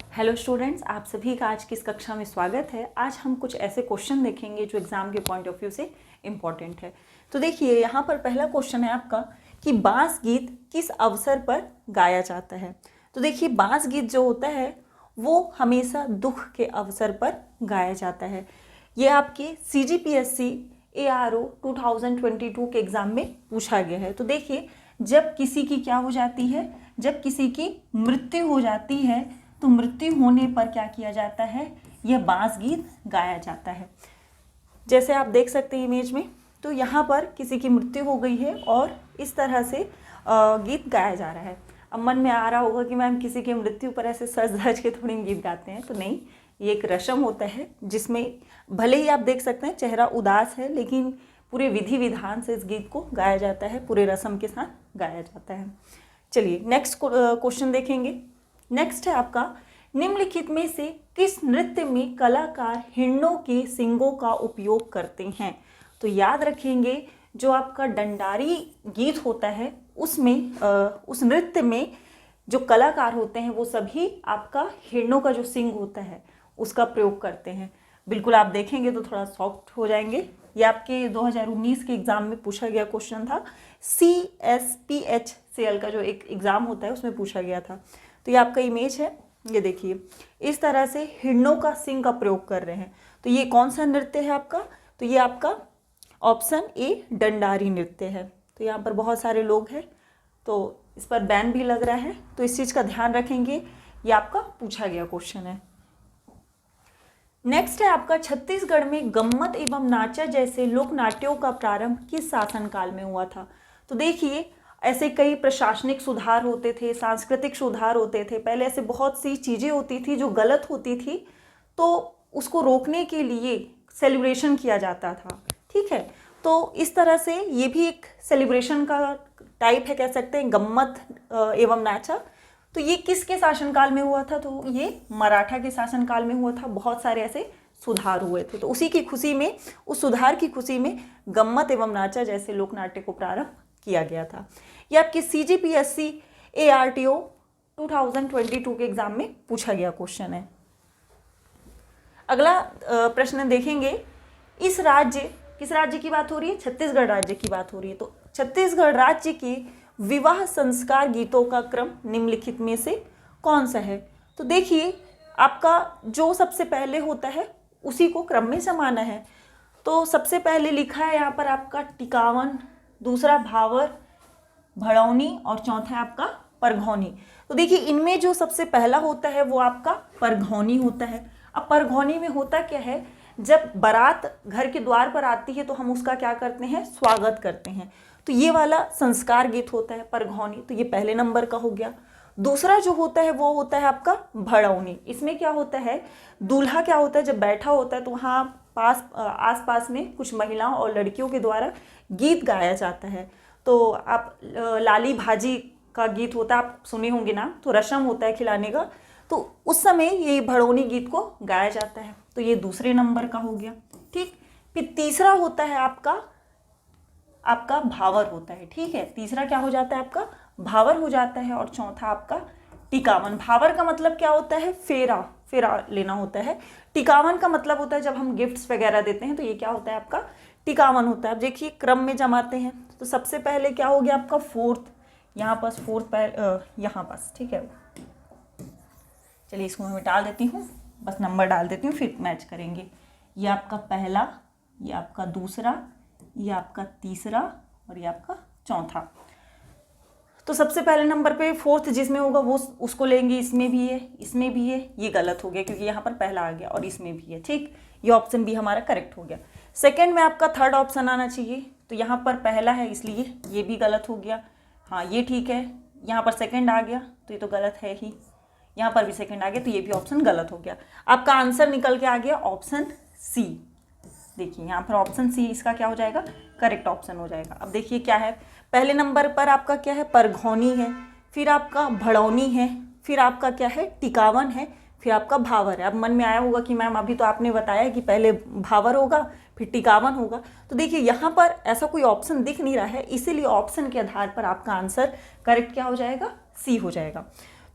Hello students, आप सभी का आज की इस कक्षा में स्वागत है। आज हम कुछ ऐसे क्वेश्चन देखेंगे जो एग्जाम के पॉइंट ऑफ व्यू से इम्पॉर्टेंट है। तो देखिए यहाँ पर पहला क्वेश्चन है आपका कि बांस गीत किस अवसर पर गाया जाता है। तो देखिए बांस गीत जो होता है वो हमेशा दुख के अवसर पर गाया जाता है। ये आपके CGPSC ARO 2022 के एग्ज़ाम में पूछा गया है। तो देखिए जब किसी की क्या हो जाती है, जब किसी की मृत्यु हो जाती है तो मृत्यु होने पर क्या किया जाता है, यह बांस गीत गाया जाता है। जैसे आप देख सकते हैं इमेज में, तो यहाँ पर किसी की मृत्यु हो गई है और इस तरह से गीत गाया जा रहा है। अब मन में आ रहा होगा कि मैम किसी की मृत्यु पर ऐसे सज धज के थोड़ी गीत गाते हैं, तो नहीं, ये एक रस्म होता है जिसमें भले ही आप देख सकते हैं चेहरा उदास है, लेकिन पूरे विधि विधान से इस गीत को गाया जाता है, पूरे रस्म के साथ गाया जाता है। चलिए नेक्स्ट क्वेश्चन देखेंगे। नेक्स्ट है आपका, निम्नलिखित में से किस नृत्य में कलाकार हिरणों के सींगों का उपयोग करते हैं। तो याद रखेंगे जो आपका डंडारी गीत होता है उसमें उस नृत्य में जो कलाकार होते हैं वो सभी आपका हिरणों का जो सींग होता है उसका प्रयोग करते हैं। बिल्कुल आप देखेंगे तो थोड़ा सॉफ्ट हो जाएंगे। ये आपके 2019 के एग्ज़ाम में पूछा गया क्वेश्चन था। CSPHCL का जो एक एग्ज़ाम होता है उसमें पूछा गया था। तो ये आपका इमेज है, ये देखिए इस तरह से हिरणों का सींग का प्रयोग कर रहे हैं। तो ये कौन सा नृत्य है आपका, तो ये आपका ऑप्शन ए डंडारी नृत्य है। तो यहाँ पर बहुत सारे लोग हैं तो इस पर बैन भी लग रहा है, तो इस चीज़ का ध्यान रखेंगे, ये आपका पूछा गया क्वेश्चन है। नेक्स्ट है आपका, छत्तीसगढ़ में गम्मत एवं नाचा जैसे लोक नाट्यों का प्रारंभ किस शासनकाल में हुआ था। तो देखिए ऐसे कई प्रशासनिक सुधार होते थे, सांस्कृतिक सुधार होते थे, पहले ऐसे बहुत सी चीज़ें होती थी जो गलत होती थी, तो उसको रोकने के लिए सेलिब्रेशन किया जाता था। ठीक है, तो इस तरह से ये भी एक सेलिब्रेशन का टाइप है, कह सकते हैं, गम्मत एवं नाचा। तो ये किसके शासनकाल में हुआ था, तो ये मराठा के शासनकाल में हुआ था। बहुत सारे ऐसे सुधार हुए थे, तो उसी की खुशी में, उस सुधार की खुशी में गम्मत एवं नाचा जैसे लोक नाट्य को प्रारंभ किया गया था। ये आपके CGPSC ARTO 2022 के एग्जाम में पूछा गया क्वेश्चन है। अगला प्रश्न देखेंगे, किस राज्य की बात हो रही है, छत्तीसगढ़ राज्य की बात हो रही है। तो छत्तीसगढ़ राज्य के विवाह संस्कार गीतों का क्रम निम्नलिखित में से कौन सा है। तो देखिए आपका जो सबसे पहले होता है उसी को क्रम में समाना है। तो सबसे पहले लिखा है यहाँ पर आपका टिकावन, दूसरा भावर, भड़ौनी और चौथा है आपका परघौनी। तो देखिए इनमें जो सबसे पहला होता है वो आपका परघौनी होता है। अब परघौनी में होता क्या है, जब बारात घर के द्वार पर आती है तो हम उसका क्या करते हैं, स्वागत करते हैं। तो ये वाला संस्कार गीत होता है परघौनी, तो ये पहले नंबर का हो गया। दूसरा जो होता है वो होता है आपका भड़ौनी। इसमें क्या होता है, दूल्हा क्या होता है, जब बैठा होता है तो वहाँ आस पास में कुछ महिलाओं और लड़कियों के द्वारा गीत गाया जाता है। तो आप लाली भाजी का गीत होता है, आप सुने होंगे ना, तो रस्म होता है खिलाने का, तो उस समय ये भड़ौनी गीत को गाया जाता है। तो ये दूसरे नंबर का हो गया। ठीक, फिर तीसरा होता है आपका भावर होता है। ठीक है, तीसरा क्या हो जाता है, आपका भावर हो जाता है, और चौथा आपका टिकावन। भावर का मतलब क्या होता है, फेरा लेना होता है। टिकावन का मतलब होता है जब हम गिफ्ट्स वगैरह देते हैं, तो ये क्या होता है, आपका टिकावन होता है। अब देखिए क्रम में जमाते हैं, तो सबसे पहले क्या हो गया आपका फोर्थ, यहाँ पास फोर्थ यहाँ पास। ठीक है, चलिए इसको मैं डाल देती हूँ, बस नंबर डाल देती हूँ, फिर मैच करेंगे। ये आपका पहला, ये आपका दूसरा, ये आपका तीसरा और ये आपका चौथा। तो सबसे पहले नंबर पे फोर्थ जिसमें होगा वो उसको लेंगे। इसमें भी है, इसमें भी है, ये गलत हो गया क्योंकि यहाँ पर पहला आ गया, और इसमें भी है। ठीक, ये ऑप्शन भी हमारा करेक्ट हो गया। सेकंड में आपका थर्ड ऑप्शन आना चाहिए, तो यहाँ पर पहला है इसलिए ये भी गलत हो गया। हाँ ये ठीक है, यहाँ पर सेकंड आ गया तो ये तो गलत है ही, यहाँ पर भी सेकंड आ गया तो ये भी ऑप्शन गलत हो गया। आपका आंसर निकल के आ गया ऑप्शन सी। देखिए यहाँ पर ऑप्शन सी इसका क्या हो जाएगा, करेक्ट ऑप्शन हो जाएगा। अब देखिए क्या है, पहले नंबर पर आपका क्या है, परघौनी है, फिर आपका भड़ौनी है, फिर आपका क्या है, टिकावन है, फिर आपका भावर है। अब मन में आया होगा कि मैम अभी तो आपने बताया कि पहले भावर होगा फिर टिकावन होगा। तो देखिए यहाँ पर ऐसा कोई ऑप्शन दिख नहीं रहा है, इसीलिए ऑप्शन के आधार पर आपका आंसर करेक्ट क्या हो जाएगा, सी हो जाएगा।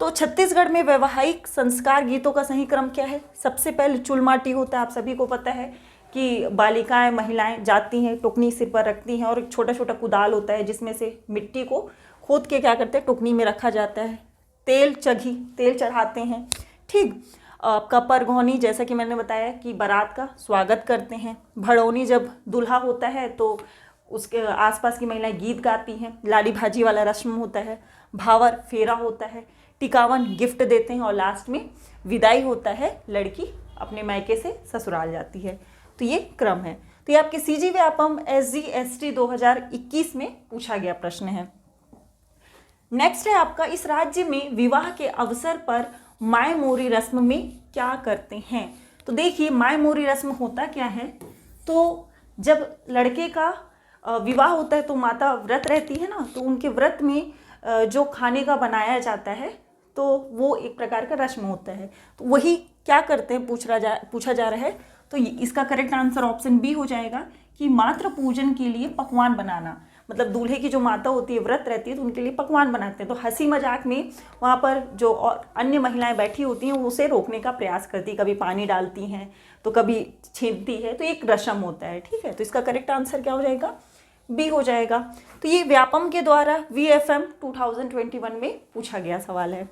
तो तो छत्तीसगढ़ में वैवाहिक संस्कार गीतों का सही क्रम क्या है? सबसे पहले चुलमाटी होता है, आप सभी को पता है कि बालिकाएं महिलाएं जाती हैं, टुकनी सिर पर रखती हैं और एक छोटा छोटा कुदाल होता है जिसमें से मिट्टी को खोद के क्या करते हैं, टुकनी में रखा जाता है। तेल चढ़ाते हैं। ठीक, आपका परघौनी, जैसा कि मैंने बताया कि बारात का स्वागत करते हैं। भड़ौनी, जब दूल्हा होता है तो उसके आसपास की महिलाएं गीत गाती हैं। लाली भाजी वाला रस्म होता है। भावर, फेरा होता है। टिकावन, गिफ्ट देते हैं। और लास्ट में विदाई होता है, लड़की अपने मायके से ससुराल जाती है। तो ये क्रम है। तो ये आपके सीजी व्यापम SGST 2021 में पूछा गया प्रश्न है। नेक्स्ट है आपका, इस राज्य में विवाह के अवसर पर माय मोरी रस्म में क्या करते हैं? तो देखिए, माय मोरी रस्म होता क्या है, तो जब लड़के का विवाह होता है तो माता व्रत रहती है ना, तो उनके व्रत में जो खाने का बनाया जाता है तो वो एक प्रकार का रस्म होता है। तो वही क्या करते हैं पूछा जा रहा है। तो इसका करेक्ट आंसर ऑप्शन बी हो जाएगा कि मातृ पूजन के लिए पकवान बनाना। मतलब दूल्हे की जो माता होती है, व्रत रहती है, तो उनके लिए पकवान बनाते हैं। तो हंसी मजाक में वहाँ पर जो और अन्य महिलाएं बैठी होती हैं वो उसे रोकने का प्रयास करती हैं, कभी पानी डालती हैं तो कभी छीनती है। तो एक रस्म होता है। ठीक है, तो इसका करेक्ट आंसर क्या हो जाएगा? बी हो जाएगा। तो ये व्यापम के द्वारा VFM 2021 में पूछा गया सवाल है।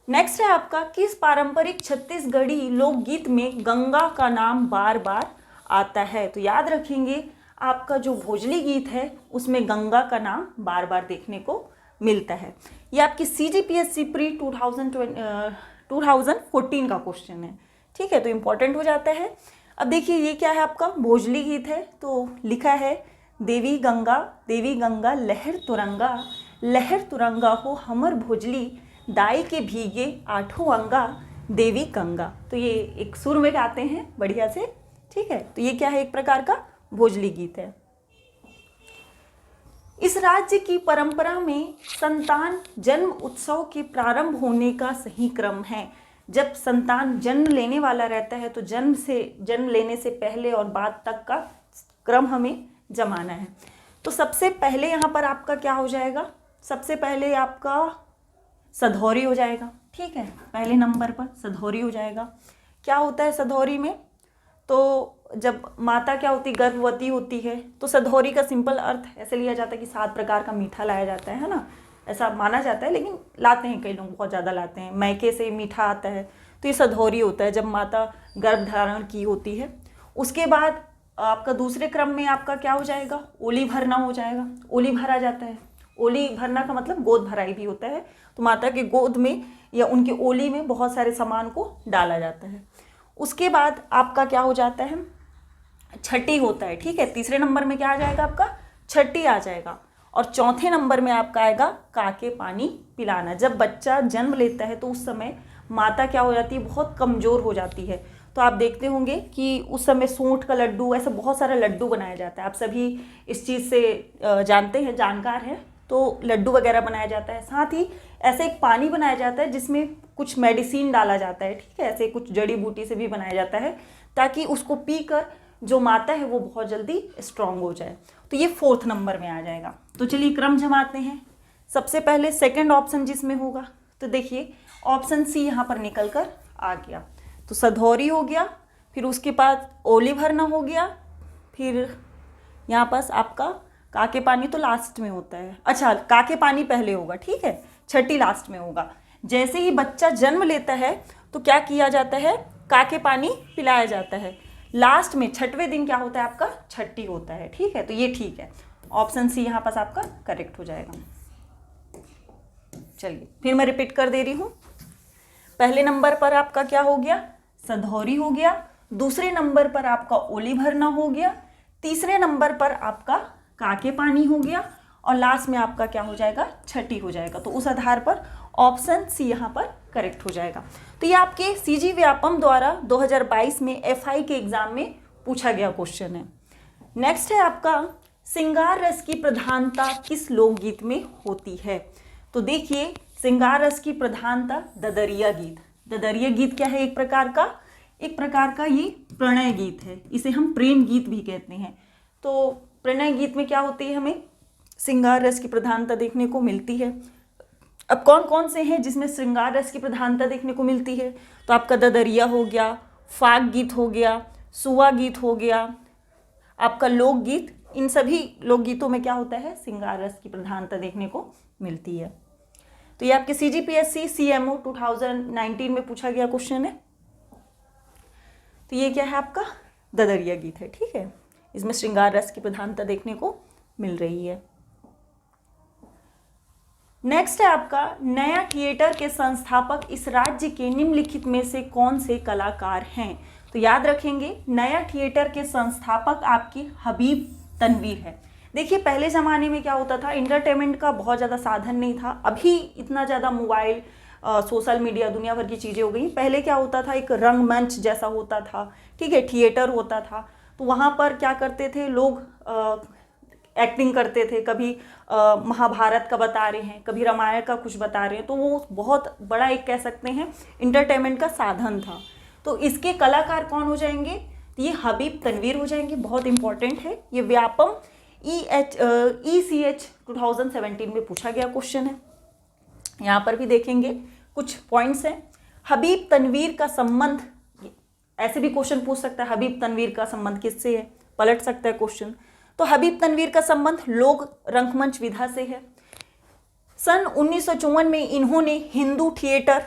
नेक्स्ट है आपका, किस पारंपरिक छत्तीसगढ़ी लोकगीत में गंगा का नाम बार बार आता है? तो याद रखेंगे, आपका जो भोजली गीत है उसमें गंगा का नाम बार बार देखने को मिलता है। ये आपकी CGPSC प्री 2014 का क्वेश्चन है। ठीक है, तो इम्पोर्टेंट हो जाता है। अब देखिए, ये क्या है आपका? भोजली गीत है। तो लिखा है, देवी गंगा लहर तुरंगा हो हमर भोजली, दाई के भीगे आठों अंगा, देवी गंगा। तो ये एक सुर में गाते हैं बढ़िया से। ठीक है, तो ये क्या है? एक प्रकार का भोजली गीत है। इस राज्य की परंपरा में संतान जन्म उत्सव के प्रारंभ होने का सही क्रम है। जब संतान जन्म लेने वाला रहता है तो जन्म लेने से पहले और बाद तक का क्रम हमें जमाना है। तो सबसे पहले यहाँ पर आपका क्या हो जाएगा? सबसे पहले आपका सधौरी हो जाएगा। ठीक है, पहले नंबर पर सधौरी हो जाएगा। क्या होता है सधौरी में? तो जब माता क्या होती, गर्भवती होती है, तो सधौरी का सिंपल अर्थ ऐसे लिया जाता है कि 7 प्रकार का मीठा लाया जाता है ना, ऐसा माना जाता है। लेकिन लाते हैं कई लोग, बहुत ज़्यादा लाते हैं, मैके से मीठा आता है। तो ये सधौरी होता है जब माता गर्भ धारण की होती है। उसके बाद आपका दूसरे क्रम में आपका क्या हो जाएगा? ओली भरना हो जाएगा। ओली भरा जाता है। ओली भरना का मतलब गोद भराई भी होता है। तो माता के गोद में या उनके ओली में बहुत सारे सामान को डाला जाता है। उसके बाद आपका क्या हो जाता है? छठी होता है। ठीक है, तीसरे नंबर में क्या आ जाएगा आपका? छठी आ जाएगा। और चौथे नंबर में आपका आएगा काके पानी पिलाना। जब बच्चा जन्म लेता है तो उस समय माता क्या हो जाती है? बहुत कमज़ोर हो जाती है। तो आप देखते होंगे कि उस समय सूंठ का लड्डू, ऐसा बहुत सारा लड्डू बनाया जाता है। आप सभी इस चीज़ से जानते हैं, जानकार हैं। तो लड्डू वगैरह बनाया जाता है। साथ ही ऐसे एक पानी बनाया जाता है जिसमें कुछ मेडिसिन डाला जाता है। ठीक है, ऐसे कुछ जड़ी बूटी से भी बनाया जाता है ताकि उसको पीकर जो माता है वो बहुत जल्दी स्ट्रांग हो जाए। तो ये 4th नंबर में आ जाएगा। तो चलिए क्रम जमाते हैं। सबसे पहले सेकंड ऑप्शन जिसमें होगा, तो देखिए ऑप्शन सी यहाँ पर निकल कर आ गया। तो सधौरी हो गया, फिर उसके बाद ओली भरना हो गया, फिर यहाँ पास आपका काके पानी तो लास्ट में होता है। अच्छा, काके पानी पहले होगा। ठीक है, छठी लास्ट में होगा। जैसे ही बच्चा जन्म लेता है तो क्या किया जाता है? काके पानी पिलाया जाता है। लास्ट में 6वें दिन क्या होता है आपका? छठी होता है। ठीक है, तो ये ठीक है, ऑप्शन सी यहाँ पास आपका करेक्ट हो जाएगा। चलिए फिर मैं रिपीट कर दे रही हूँ। पहले नंबर पर आपका क्या हो गया? सधौरी हो गया। दूसरे नंबर पर आपका ओली भरना हो गया। तीसरे नंबर पर आपका काके पानी हो गया। और लास्ट में आपका क्या हो जाएगा? छठी हो जाएगा। तो उस आधार पर ऑप्शन सी यहाँ पर करेक्ट हो जाएगा। तो ये आपके सीजी व्यापम द्वारा 2022 में FI के एग्जाम में पूछा गया क्वेश्चन है। नेक्स्ट है आपका, श्रृंगार रस की प्रधानता किस लोकगीत में होती है? तो देखिए, श्रृंगार रस की प्रधानता ददरिया गीत। ददरिया गीत क्या है? एक प्रकार का ये प्रणय गीत है। इसे हम प्रेम गीत भी कहते हैं। तो प्रणय गीत में क्या होती है? हमें श्रृंगार रस की प्रधानता देखने को मिलती है। अब कौन कौन से हैं जिसमें श्रृंगार रस की प्रधानता देखने को मिलती है? तो आपका ददरिया हो गया, फाग गीत हो गया, सुआ गीत हो गया, आपका लोकगीत। इन सभी लोकगीतों में क्या होता है? श्रृंगार रस की प्रधानता देखने को मिलती है। तो ये आपके CGPSC CMO 2019 में पूछा गया क्वेश्चन है। तो ये क्या है? आपका ददरिया गीत है, ठीक है। इसमें श्रृंगार रस की प्रधानता देखने को मिल रही है। नेक्स्ट है आपका नया थिएटर के संस्थापक इस राज्य के निम्नलिखित में से कौन से कलाकार हैं? तो याद रखेंगे, नया थिएटर के संस्थापक आपकी हबीब तनवीर है। देखिए पहले ज़माने में क्या होता था, इंटरटेनमेंट का बहुत ज़्यादा साधन नहीं था। अभी इतना ज़्यादा मोबाइल, सोशल मीडिया, दुनिया भर की चीज़ें हो गई। पहले क्या होता था, एक रंगमंच जैसा होता था, ठीक है, थिएटर होता था। तो वहाँ पर क्या करते थे लोग, एक्टिंग करते थे। कभी महाभारत का बता रहे हैं, कभी रामायण का कुछ बता रहे हैं। तो वो बहुत बड़ा एक कह सकते हैं इंटरटेनमेंट का साधन था। तो इसके कलाकार कौन हो जाएंगे? ये हबीब तनवीर हो जाएंगे। बहुत इंपॉर्टेंट है ये। व्यापम ECH 2017 में पूछा गया क्वेश्चन है। यहाँ पर भी देखेंगे कुछ पॉइंट्स हैं। हबीब तनवीर का संबंध, ऐसे भी क्वेश्चन पूछ सकता है, हबीब तनवीर का संबंध किससे है? पलट सकता है क्वेश्चन। तो हबीब तनवीर का संबंध लोक रंगमंच विधा से है। सन 1954 में इन्होंने हिंदू थिएटर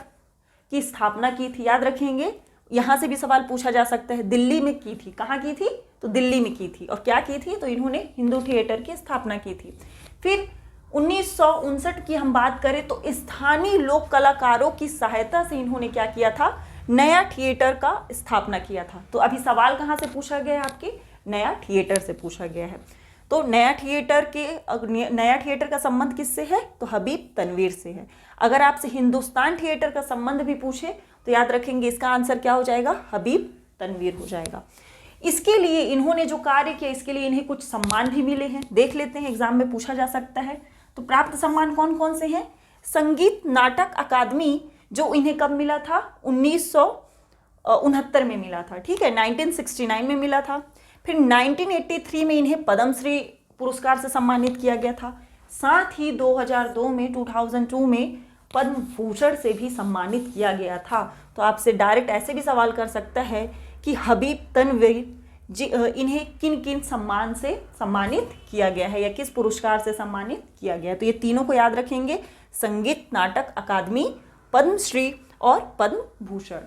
की स्थापना की थी। याद रखेंगे, यहाँ से भी सवाल पूछा जा सकता है। दिल्ली में की थी। कहाँ की थी? तो दिल्ली में की थी। और क्या की थी? तो इन्होंने हिंदू थिएटर की स्थापना की थी। फिर 1959 की हम बात करें तो स्थानीय लोक कलाकारों की सहायता से इन्होंने क्या किया था? नया थिएटर का स्थापना किया था। तो अभी सवाल कहाँ से पूछा गया है? आपके नया थिएटर से पूछा गया है। तो नया थिएटर का संबंध किससे है? तो हबीब तनवीर से है। अगर आपसे हिंदुस्तान थिएटर का संबंध भी पूछे तो याद रखेंगे इसका आंसर क्या हो जाएगा? हबीब तनवीर हो जाएगा। इसके लिए इन्होंने जो कार्य किया, इसके लिए इन्हें कुछ सम्मान भी मिले हैं। देख लेते हैं, एग्जाम में पूछा जा सकता है। तो प्राप्त सम्मान कौन कौन से हैं? संगीत नाटक अकादमी, जो इन्हें कब मिला था? 1969 में मिला था, ठीक है, 1969 में मिला था। फिर 1983 में इन्हें पद्मश्री पुरस्कार से सम्मानित किया गया था। साथ ही 2002 में पद्म भूषण से भी सम्मानित किया गया था। तो आपसे डायरेक्ट ऐसे भी सवाल कर सकता है कि हबीब तनवीर जी इन्हें किन किन सम्मान से सम्मानित किया गया है या किस पुरस्कार से सम्मानित किया गया है? तो ये तीनों को याद रखेंगे, संगीत नाटक अकादमी, पद्मश्री और पद्म भूषण।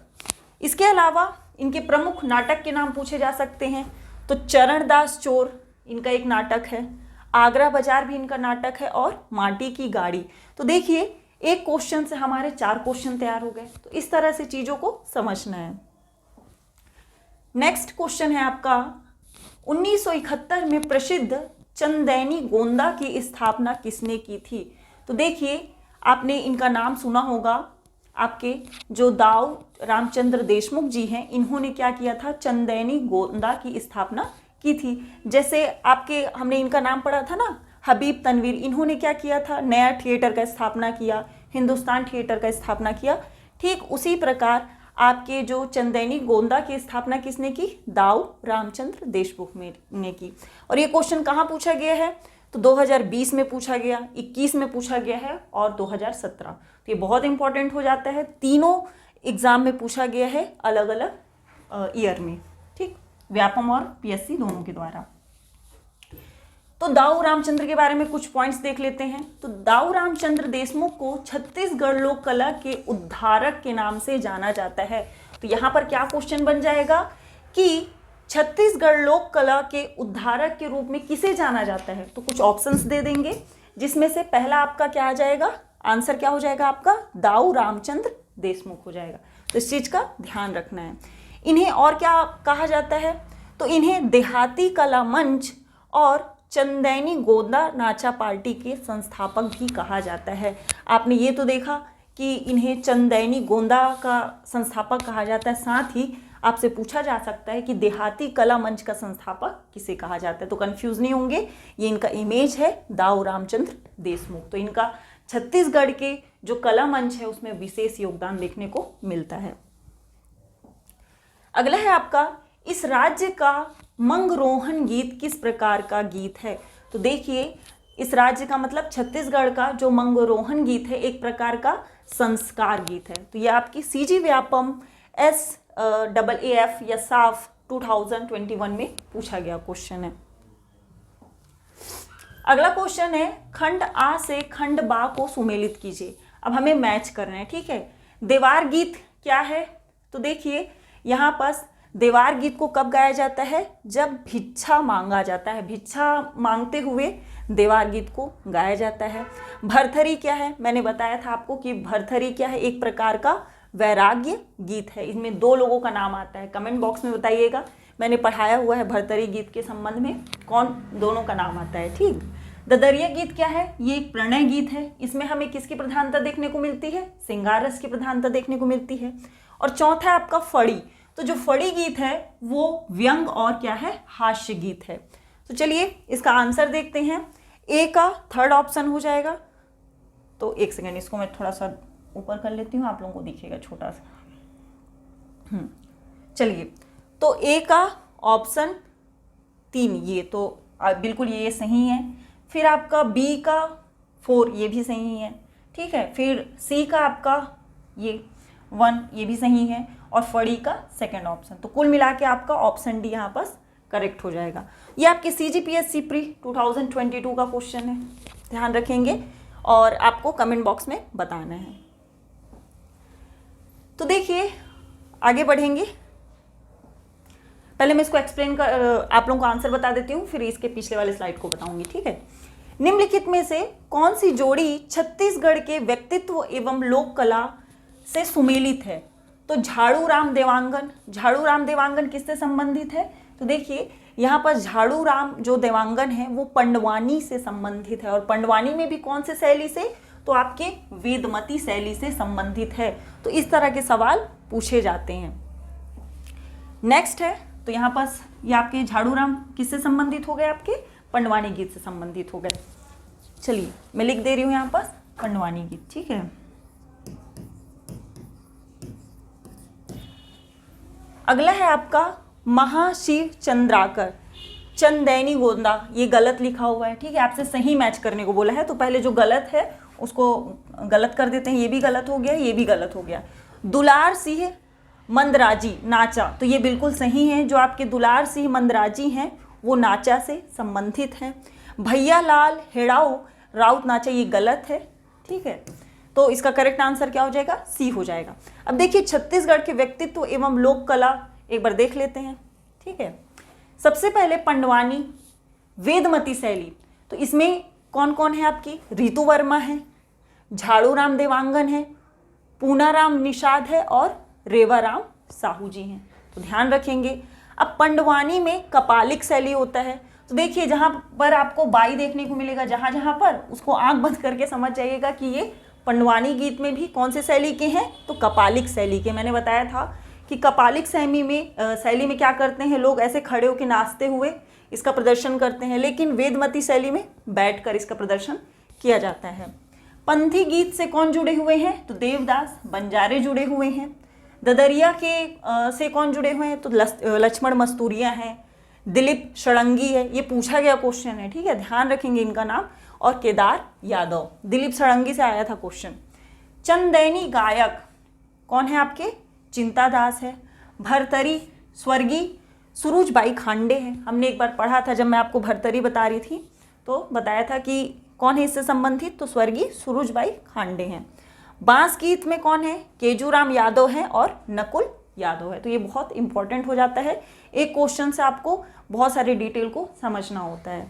इसके अलावा इनके प्रमुख नाटक के नाम पूछे जा सकते हैं। तो चरणदास चोर इनका एक नाटक है, आगरा बाजार भी इनका नाटक है, और माटी की गाड़ी। तो देखिए एक क्वेश्चन से हमारे 4 क्वेश्चन तैयार हो गए। तो इस तरह से चीजों को समझना है। नेक्स्ट क्वेश्चन है आपका 1971 में प्रसिद्ध चंदैनी गोंदा की स्थापना किसने की थी? तो देखिए आपने इनका नाम सुना होगा, आपके जो दाऊ रामचंद्र देशमुख जी हैं, इन्होंने क्या किया था? चंदैनी गोंदा की स्थापना की थी। जैसे आपके हमने इनका नाम पढ़ा था ना, हबीब तनवीर, इन्होंने क्या किया था? नया थिएटर का स्थापना किया, हिंदुस्तान थिएटर का स्थापना किया। ठीक उसी प्रकार आपके जो चंदैनी गोंदा की स्थापना किसने की? दाऊ रामचंद्र देशमुख ने की। और ये क्वेश्चन कहाँ पूछा गया है? तो 2020 में पूछा गया, 21 में पूछा गया है और 2017। तो ये बहुत इंपॉर्टेंट हो जाता है। तीनों एग्जाम में पूछा गया है अलग अलग ईयर में, ठीक, व्यापम और PSC दोनों के द्वारा। तो दाऊ रामचंद्र के बारे में कुछ पॉइंट्स देख लेते हैं। तो दाऊ रामचंद्र देशमुख को छत्तीसगढ़ लोक कला के उद्धारक के नाम से जाना जाता है। तो यहाँ पर क्या क्वेश्चन बन जाएगा कि छत्तीसगढ़ लोक कला के उद्धारक के रूप में किसे जाना जाता है? तो कुछ ऑप्शंस दे देंगे, जिसमें से पहला आपका क्या आ जाएगा? आंसर क्या हो जाएगा आपका? दाऊ रामचंद्र देशमुख हो जाएगा। तो इस चीज का ध्यान रखना है। इन्हें और क्या कहा जाता है? तो इन्हें देहाती कला मंच और चंदैनी गोंदा नाचा पार्टी के संस्थापक भी कहा जाता है। आपने ये तो देखा कि इन्हें चंदैनी गोंदा का संस्थापक कहा जाता है। साथ ही आपसे पूछा जा सकता है कि देहाती कला मंच का संस्थापक किसे कहा जाता है। तो कंफ्यूज नहीं होंगे, ये इनका इमेज है दाऊ रामचंद्र देशमुख। तो इनका छत्तीसगढ़ के जो कला मंच है उसमें विशेष योगदान देखने को मिलता है। अगला है आपका इस राज्य का मंगरोहन गीत किस प्रकार का गीत है? तो देखिए इस राज्य का मतलब छत्तीसगढ़ का जो मंगरोहन गीत है एक प्रकार का संस्कार गीत है। तो ये आपकी सीजी व्यापम SAAF या साफ 2021 में पूछा गया क्वेश्चन है। अगला क्वेश्चन है खंड आ से खंड बा को सुमेलित कीजिए। अब हमें मैच करना है, ठीक है। देवार गीत क्या है? तो देखिए यहाँ पास देवार गीत को कब गाया जाता है? जब भिक्षा मांगा जाता है, भिक्षा मांगते हुए देवार गीत को गाया जाता है। भरथरी क्या है? मैंने बताया था आपको कि भरथरी क्या है, एक प्रकार का वैराग्य गीत है। इसमें दो लोगों का नाम आता है, कमेंट बॉक्स में बताइएगा। मैंने पढ़ाया हुआ है भरथरी गीत के संबंध में कौन दोनों का नाम आता है, ठीक। ददरिया गीत क्या है? ये एक प्रणय गीत है। इसमें हमें किसकी प्रधानता देखने को मिलती है? श्रृंगार रस की प्रधानता देखने को मिलती है। और चौथा है आपका फड़ी। तो जो फड़ी गीत है वो व्यंग और क्या है? हास्य गीत है। तो चलिए इसका आंसर देखते हैं। ए का थर्ड ऑप्शन हो जाएगा। तो एक सेकेंड, इसको मैं थोड़ा सा ऊपर कर लेती हूँ, आप लोगों को दिखेगा छोटा सा। चलिए, तो ए का ऑप्शन 3 ये तो बिल्कुल ये सही है। फिर आपका बी का 4 ये भी सही है, ठीक है। फिर सी का आपका ये 1 ये भी सही है और फड़ी का सेकंड ऑप्शन। तो कुल मिला के आपका ऑप्शन डी यहाँ पर करेक्ट हो जाएगा। ये आपके CGPSC प्री 2022 का क्वेश्चन है, ध्यान रखेंगे और आपको कमेंट बॉक्स में बताना है। तो देखिए आगे बढ़ेंगे। पहले मैं इसको एक्सप्लेन कर आप लोगों को आंसर बता देती हूँ, फिर इसके पिछले वाले स्लाइड को बताऊंगी, ठीक है। निम्नलिखित में से कौन सी जोड़ी छत्तीसगढ़ के व्यक्तित्व एवं लोक कला से सुमेलित है? तो झाड़ू राम देवांगन किससे संबंधित है? तो देखिए यहाँ पर झाड़ू राम जो देवांगन है वो पंडवानी से संबंधित है। और पंडवानी में भी कौन से शैली से? तो आपके वेदमती शैली से संबंधित है। तो इस तरह के सवाल पूछे जाते हैं। नेक्स्ट है, तो यहाँ पास ये आपके झाड़ू राम किससे संबंधित हो गए? आपके पंडवानी गीत से संबंधित हो गए। चलिए मैं लिख दे रही हूँ यहाँ पास पंडवानी गीत, ठीक है। अगला है आपका महाशिव चंद्राकर चंदैनी गोंदा। ये गलत लिखा हुआ है, ठीक है। आपसे सही मैच करने को बोला है, तो पहले जो गलत है उसको गलत कर देते हैं। ये भी गलत हो गया, ये भी गलत हो गया। दुलार सिंह मंदराजी नाचा, तो ये बिल्कुल सही है। जो आपके दुलार सिंह मंदराजी हैं वो नाचा से संबंधित हैं। भैया लाल हेड़ाऊ राउत नाचा, ये गलत है, ठीक है। तो इसका करेक्ट आंसर क्या हो जाएगा? सी हो जाएगा। अब देखिए छत्तीसगढ़ के व्यक्तित्व एवं लोक कला एक बार देख लेते हैं, ठीक है। सबसे पहले पंडवानी वेदमती शैली, तो इसमें कौन कौन है आपकी? रितु वर्मा है, झाड़ू राम देवांगन है, पूनाराम निषाद है और रेवाराम साहू जी हैं। तो ध्यान रखेंगे। अब पंडवानी में कपालिक शैली होता है। तो देखिए जहाँ पर आपको बाई देखने को मिलेगा, जहाँ जहाँ पर, उसको आंख बंद करके समझ जाइएगा कि ये पंडवानी गीत में भी कौन से शैली के हैं? तो कपालिक शैली के। मैंने बताया था कि कपालिक शैली में क्या करते हैं लोग? ऐसे खड़े होकर नाचते हुए इसका प्रदर्शन करते हैं, लेकिन वेदमती शैली में बैठकर इसका प्रदर्शन किया जाता है। पंथी गीत से कौन जुड़े हुए हैं? तो देवदास बंजारे जुड़े हुए हैं। ददरिया के से कौन जुड़े हुए हैं? तो लक्ष्मण मस्तूरिया हैं, दिलीप षडंगी है। ये पूछा गया क्वेश्चन है, ठीक है, ध्यान रखेंगे इनका नाम। और केदार यादव, दिलीप षडंगी से आया था क्वेश्चन। चंदैनी गायक कौन है आपके? चिंता दास है। भरतरी स्वर्गीय सुरुजबाई खांडे है। हमने एक बार पढ़ा था जब मैं आपको भरतरी बता रही थी, तो बताया था कि कौन है इससे संबंधित? तो स्वर्गीय सुरुजबाई खांडे हैं। बांस गीत में कौन है? केजूराम यादव है और नकुल यादव है। तो ये बहुत इंपॉर्टेंट हो जाता है, एक क्वेश्चन से आपको बहुत सारे डिटेल को समझना होता है।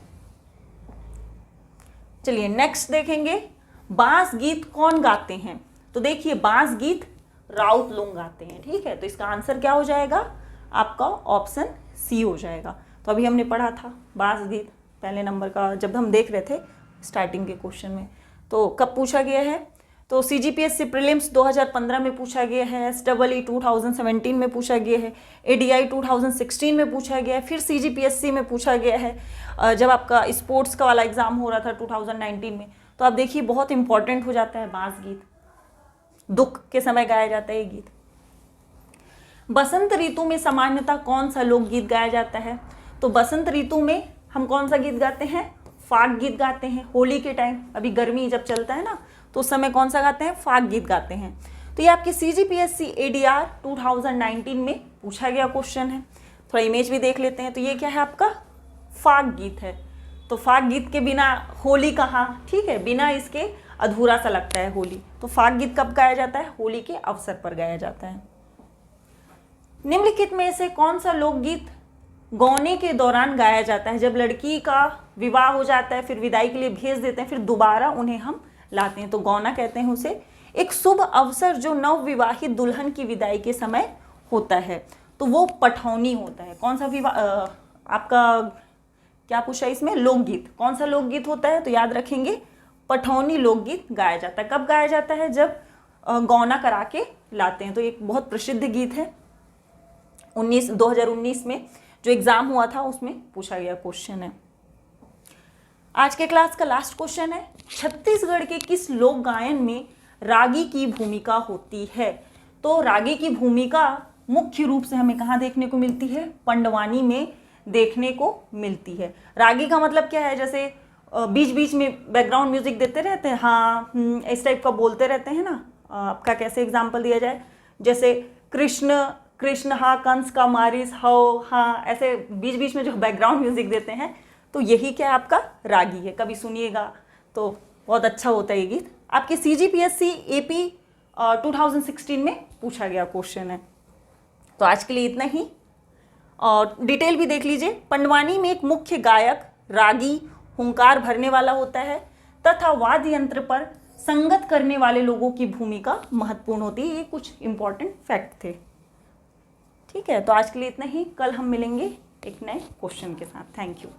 चलिए नेक्स्ट देखेंगे, बांस गीत कौन गाते हैं? तो देखिए बांस गीत राउत लोग गाते हैं, ठीक है। तो इसका आंसर क्या हो जाएगा? आपका ऑप्शन सी हो जाएगा। तो अभी हमने पढ़ा था बांस गीत पहले नंबर का, जब हम देख रहे थे स्टार्टिंग के क्वेश्चन में। तो कब पूछा गया है? तो CGPSC प्रीलिम्स 2015 में पूछा गया है, SEE 2017 में पूछा गया है, ADI 2016 में पूछा गया है, फिर CGPSC में पूछा गया है जब आपका स्पोर्ट्स का वाला एग्जाम हो रहा था 2019 में। तो आप देखिए बहुत इंपॉर्टेंट हो जाता है बांस गीत, दुख के समय गाया जाता है ये गीत। बसंत ऋतु में सामान्यतः कौन सा लोकगीत गाया जाता है? तो बसंत ऋतु में हम कौन सा गीत गाते हैं? फाग गीत गाते हैं होली के टाइम, अभी गर्मी जब चलता है ना तो उस समय कौन सा गाते हैं, फाग गीत गाते हैं। तो ये आपके CGPSC ADR 2019 में पूछा गया क्वेश्चन है। थोड़ा इमेज भी देख लेते हैं। तो ये क्या है आपका, फाग गीत है। तो फाग गीत के बिना होली कहाँ, ठीक है, बिना इसके अधूरा सा लगता है होली। तो फाग गीत कब गाया जाता है, होली के अवसर पर गाया जाता है। निम्नलिखित में से कौन सा लोकगीत गौने के दौरान गाया जाता है, जब लड़की का विवाह हो जाता है फिर विदाई के लिए भेज देते हैं, फिर दोबारा उन्हें हम लाते हैं, तो गौना कहते हैं उसे। एक शुभ अवसर जो नव विवाहित दुल्हन की विदाई के समय होता है तो वो पठौनी होता है। कौन सा विवाह, आपका क्या पूछा इसमें, लोकगीत, कौन सा लोकगीत होता है, तो याद रखेंगे पठौनी लोकगीत गाया जाता है। कब गाया जाता है, जब गौना करा के लाते हैं। तो एक बहुत प्रसिद्ध गीत है, 2019 में जो एग्जाम हुआ था उसमें पूछा गया क्वेश्चन है। आज के क्लास का लास्ट क्वेश्चन है, छत्तीसगढ़ के किस लोक गायन में रागी की भूमिका होती है। तो रागी की भूमिका मुख्य रूप से हमें कहाँ देखने को मिलती है, पंडवानी में देखने को मिलती है। रागी का मतलब क्या है, जैसे बीच बीच में बैकग्राउंड म्यूजिक देते रहते हैं, हाँ इस टाइप का बोलते रहते हैं ना। आपका कैसे एग्जाम्पल दिया जाए, जैसे कृष्ण कृष्ण हा कंस का मारिस हो, हाँ ऐसे बीच बीच में जो बैकग्राउंड म्यूजिक देते हैं, तो यही क्या आपका रागी है। कभी सुनिएगा तो बहुत अच्छा होता है ये गीत। आपके CGPSC AP 2016 में पूछा गया क्वेश्चन है। तो आज के लिए इतना ही, और डिटेल भी देख लीजिए। पंडवानी में एक मुख्य गायक रागी हुंकार भरने वाला होता है तथा वाद्य यंत्र पर संगत करने वाले लोगों की भूमिका महत्वपूर्ण होती है। ये कुछ इंपॉर्टेंट फैक्ट थे। ठीक है, तो आज के लिए इतना ही, कल हम मिलेंगे एक नए क्वेश्चन के साथ। Thank you.